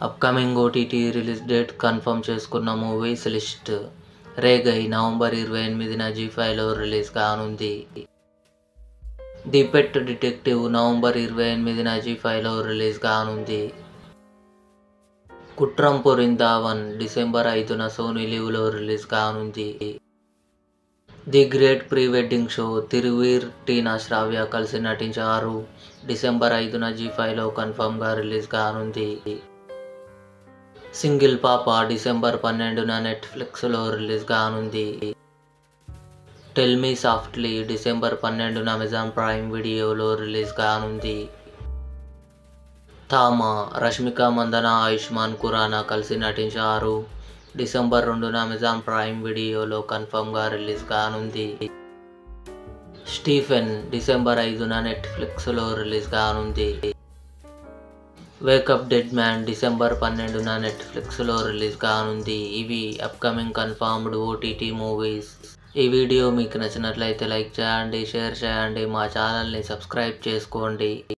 Upcoming OTT release date confirm చేసుకున్న movies list. Regai November 28న జీ5లో రిలీజ్ కానుంది. ది పెట్ డిటెక్టివ్ నవంబర్ 28న జీ5లో రిలీజ్ కానుంది. కుట్రం పొరిందావన్ డిసెంబర్ 5న సోనీ లివ్లో రిలీజ్ కానుంది. The great pre wedding show Thiruveer, Teena Shravya కలిసి నటించారు. డిసెంబర్ 5న జీ5లో కన్ఫర్మ్గా రిలీజ్ కానుంది. సింగిల్ పాప డిసెంబర్ 12న నెట్ఫ్లిక్స్లో రిలీజ్ కానుంది. టెల్ మీ సాఫ్ట్లీ డిసెంబర్ 12న అమెజాన్ ప్రైమ్ వీడియోలో రిలీజ్ కానుంది. థామా రష్మిక మందన, ఆయుష్మాన్ ఖురానా కలిసి నటించారు. డిసెంబర్ 2న అమెజాన్ ప్రైమ్ వీడియోలో కన్ఫర్మ్గా రిలీజ్ కానుంది. స్టీఫెన్ డిసెంబర్ 5న నెట్ఫ్లిక్స్లో రిలీజ్ కానుంది. వేకప్ డెడ్ మ్యాన్ డిసెంబర్ 12న నెట్ఫ్లిక్స్లో రిలీజ్ కానుంది. ఇవి అప్కమింగ్ కన్ఫర్మ్డ్ ఓటీటీ మూవీస్. ఈ వీడియో మీకు నచ్చినట్లయితే లైక్ చేయండి, షేర్ చేయండి, మా ఛానల్ని సబ్స్క్రైబ్ చేసుకోండి.